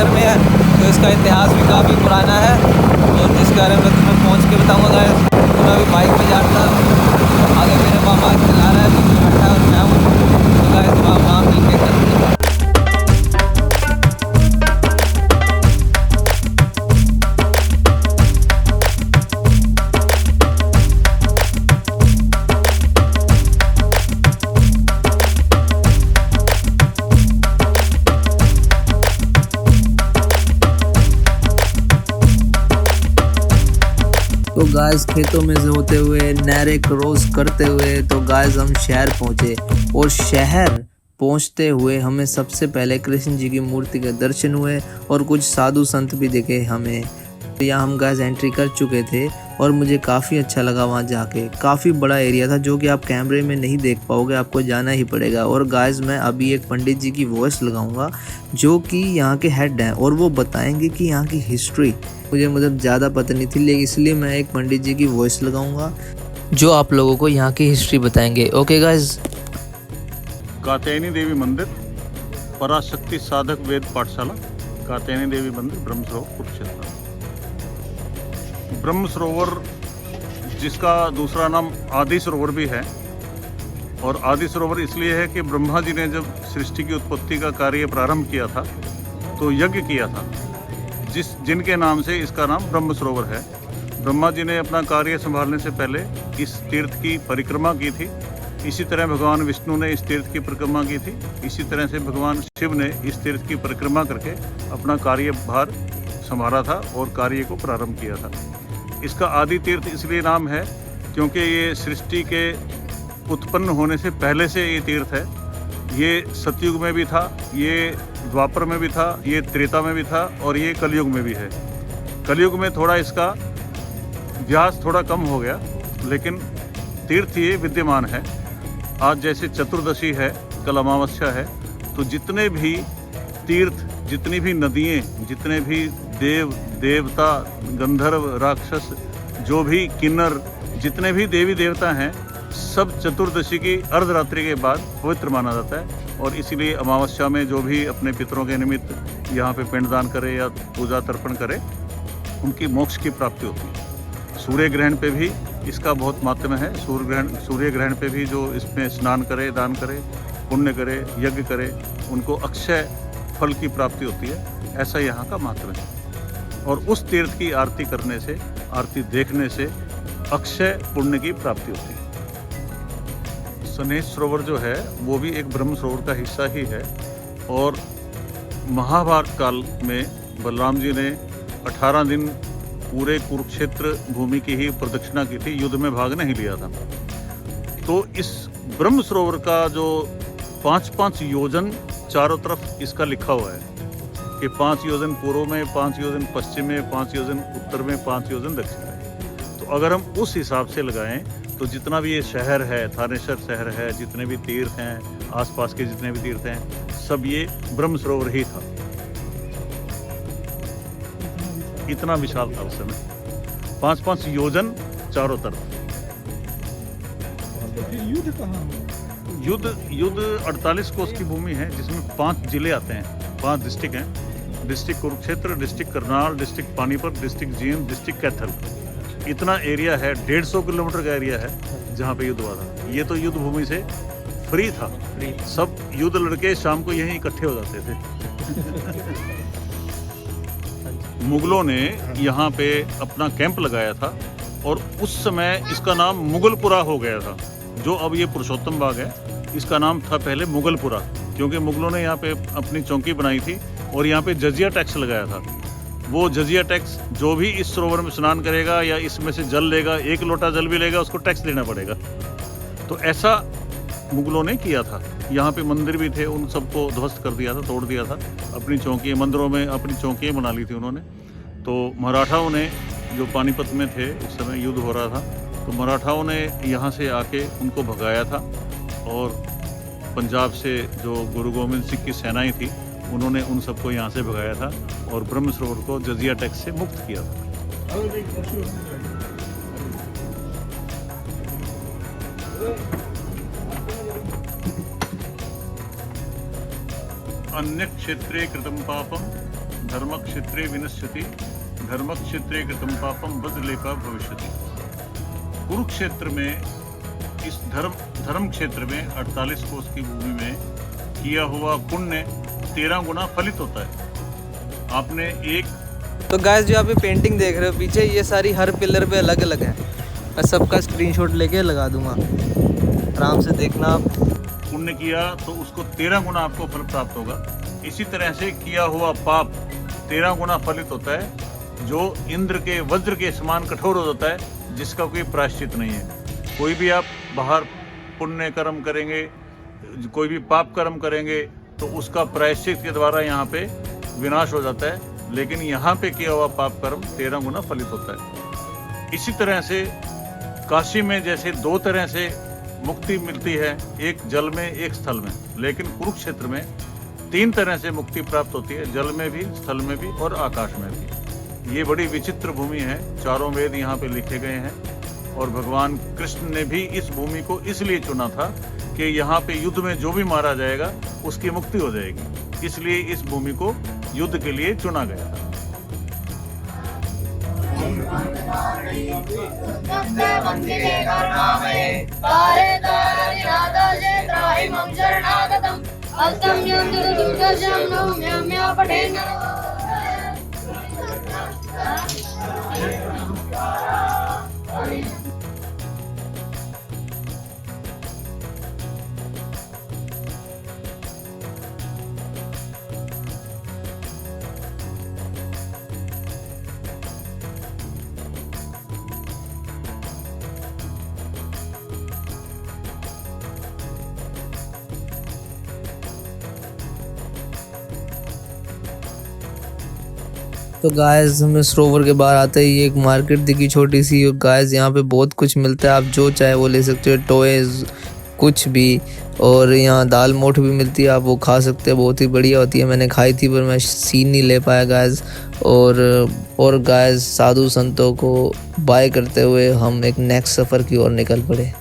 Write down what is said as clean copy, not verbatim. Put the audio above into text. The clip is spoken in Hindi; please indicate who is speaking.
Speaker 1: अंदर में है, तो इसका इतिहास भी काफ़ी पुराना है, और जिस बारे में तुम्हें पहुँच के बताऊँगा गाइस। तो मैं अभी बाइक पे जा रहा था, आगे मेरे मामा चला रहा है, पीछे बैठा है और मैं हूँ। तो गाइस वहाँ मिलके करते हैं। तो गाइस खेतों में से होते हुए नहरें क्रॉस करते हुए तो गाइस हम शहर पहुंचे, और शहर पहुंचते हुए हमें सबसे पहले कृष्ण जी की मूर्ति के दर्शन हुए और कुछ साधु संत भी दिखे हमें। तो यहाँ हम गाइस एंट्री कर चुके थे और मुझे काफ़ी अच्छा लगा वहाँ जाके। काफ़ी बड़ा एरिया था जो कि आप कैमरे में नहीं देख पाओगे, आपको जाना ही पड़ेगा। और गाइस मैं अभी एक पंडित जी की वॉइस लगाऊंगा जो कि यहाँ के हेड हैं, और वो बताएंगे कि यहाँ की हिस्ट्री। मुझे मतलब ज़्यादा पता नहीं थी, लेकिन इसलिए मैं एक पंडित जी की वॉइस लगाऊंगा जो आप लोगों को यहाँ की हिस्ट्री बताएंगे। Okay guys.
Speaker 2: कात्यायनी देवी मंदिर, पराशक्ति साधक वेद पाठशाला, कात्यायनी देवी मंदिर, ब्रह्म सरोवर, कुरुक्षेत्र। ब्रह्म सरोवर जिसका दूसरा नाम आदि सरोवर भी है, और आदि सरोवर इसलिए है कि ब्रह्मा जी ने जब सृष्टि की उत्पत्ति का कार्य प्रारंभ किया था तो यज्ञ किया था, जिनके नाम से इसका नाम ब्रह्म सरोवर है। ब्रह्मा जी ने अपना कार्य संभालने से पहले इस तीर्थ की परिक्रमा की थी। इसी तरह भगवान विष्णु ने इस तीर्थ की परिक्रमा की थी। इसी तरह से भगवान शिव ने इस तीर्थ की परिक्रमा करके अपना कार्यभार संभाला था और कार्य को प्रारंभ किया था। इसका आदि तीर्थ इसलिए नाम है क्योंकि ये सृष्टि के उत्पन्न होने से पहले से ये तीर्थ है। ये सतयुग में भी था, ये द्वापर में भी था, ये त्रेता में भी था, और ये कलयुग में भी है। कलयुग में थोड़ा इसका व्यास थोड़ा कम हो गया, लेकिन तीर्थ ये विद्यमान है। आज जैसे चतुर्दशी है, कल अमावस्या है, तो जितने भी तीर्थ, जितनी भी नदियाँ, जितने भी देव देवता, गंधर्व, राक्षस, जो भी किन्नर, जितने भी देवी देवता हैं, सब चतुर्दशी की अर्धरात्रि के बाद पवित्र माना जाता है। और इसीलिए अमावस्या में जो भी अपने पितरों के निमित्त यहाँ पे पिंडदान करे या पूजा तर्पण करे, उनकी मोक्ष की प्राप्ति होती है। सूर्य ग्रहण पे भी इसका बहुत माहात्म्य है। सूर्य ग्रहण पे भी जो इसमें स्नान करे, दान करे, पुण्य करे, यज्ञ करे, उनको अक्षय फल की प्राप्ति होती है। ऐसा यहाँ का माहात्म्य है। और उस तीर्थ की आरती करने से, आरती देखने से अक्षय पुण्य की प्राप्ति होती है। सनेश सरोवर जो है वो भी एक ब्रह्म सरोवर का हिस्सा ही है। और महाभारत काल में बलराम जी ने 18 दिन पूरे कुरुक्षेत्र भूमि की ही प्रदक्षिणा की थी, युद्ध में भाग नहीं लिया था। तो इस ब्रह्म सरोवर का जो 5-5 योजन चारों तरफ इसका लिखा हुआ है कि 5 योजन पूर्व में, 5 योजन पश्चिम में, 5 योजन उत्तर में, 5 योजन दक्षिण में। तो अगर हम उस हिसाब से लगाएं तो जितना भी ये शहर है, थानेश्वर शहर है, जितने भी तीर्थ हैं, आसपास के जितने भी तीर्थ हैं, सब ये ब्रह्म सरोवर ही था। इतना विशाल था उस समय, 5-5 योजन चारों तरफ।
Speaker 3: युद्ध कहाँ?
Speaker 2: युद्ध 48 कोस की भूमि है, जिसमें 5 जिले आते हैं, 5 डिस्ट्रिक्ट हैं। District Kurukshetra, district Karnal, district Panipat, district Jind, district Kaithal. इतना एरिया है, 150 किलोमीटर का एरिया है जहाँ पे युद्ध हुआ था। ये तो युद्ध भूमि से फ्री था, सब युद्ध लड़के शाम को यहीं इकट्ठे हो जाते थे। मुगलों ने यहाँ पे अपना कैंप लगाया था, और उस समय इसका नाम मुगलपुरा हो गया था। जो अब ये पुरुषोत्तम बाग है, इसका नाम था पहले मुगलपुरा, क्योंकि मुगलों ने यहाँ पे अपनी चौकी बनाई थी और यहाँ पे जजिया टैक्स लगाया था। वो जजिया टैक्स, जो भी इस सरोवर में स्नान करेगा या इसमें से जल लेगा, 1 लोटा जल भी लेगा, उसको टैक्स देना पड़ेगा। तो ऐसा मुगलों ने किया था। यहाँ पे मंदिर भी थे, उन सबको ध्वस्त कर दिया था, तोड़ दिया था। अपनी चौकियाँ, मंदिरों में अपनी चौकियाँ बना ली थी उन्होंने। तो मराठाओं ने, जो पानीपत में थे उस समय युद्ध हो रहा था, तो मराठाओं ने यहाँ से आके उनको भगाया था। और पंजाब से जो गुरु गोविंद सिंह की सेनाएं थी, उन्होंने उन सबको यहाँ से भगाया था और ब्रह्म सरोवर को जजिया टैक्स से मुक्त किया था। अन्य क्षेत्रे कृतं पापम धर्मक्षेत्रे विनश्यति धर्मक्षेत्रे कृतं पापम वज्रलेपा भविष्यति। कुरुक्षेत्र में इस धर्म क्षेत्र में 48 कोस की भूमि में किया हुआ पुण्य 13 गुना फलित होता है। आपने एक
Speaker 1: तो गाइस जो आप ये पेंटिंग देख रहे हो पीछे, ये सारी हर पिलर पे अलग अलग है। मैं सबका स्क्रीनशॉट लेके लगा दूंगा, आराम से देखना आप।
Speaker 2: पुण्य किया तो उसको 13 गुना आपको फल प्राप्त होगा। इसी तरह से किया हुआ पाप 13 गुना फलित होता है, जो इंद्र के वज्र के समान कठोर हो जाता है, जिसका कोई प्रायश्चित नहीं है। कोई भी आप बाहर पुण्य कर्म करेंगे, कोई भी पाप कर्म करेंगे तो उसका प्रायश्चित के द्वारा यहाँ पे विनाश हो जाता है, लेकिन यहाँ पे किया हुआ पाप कर्म 13 गुना फलित होता है। इसी तरह से काशी में जैसे 2 तरह से मुक्ति मिलती है, एक जल में एक स्थल में, लेकिन कुरुक्षेत्र में 3 तरह से मुक्ति प्राप्त होती है, जल में भी, स्थल में भी और आकाश में भी। ये बड़ी विचित्र भूमि है, चारों वेद यहाँ पे लिखे गए हैं और भगवान कृष्ण ने भी इस भूमि को इसलिए चुना था कि यहाँ पे युद्ध में जो भी मारा जाएगा उसकी मुक्ति हो जाएगी, इसलिए इस भूमि को युद्ध के लिए चुना गया था।
Speaker 1: तो गाइस हमें सरोवर के बाहर आते ही एक मार्केट दिखी छोटी सी। और गाइस यहाँ पे बहुत कुछ मिलता है, आप जो चाहे वो ले सकते हो, टॉयज कुछ भी। और यहाँ दाल मोठ भी मिलती है, आप वो खा सकते हैं, बहुत ही बढ़िया होती है। मैंने खाई थी पर मैं सीन नहीं ले पाया गाइस। और गाइस साधु संतों को बाय करते हुए हम एक नेक्स्ट सफ़र की ओर निकल पड़े।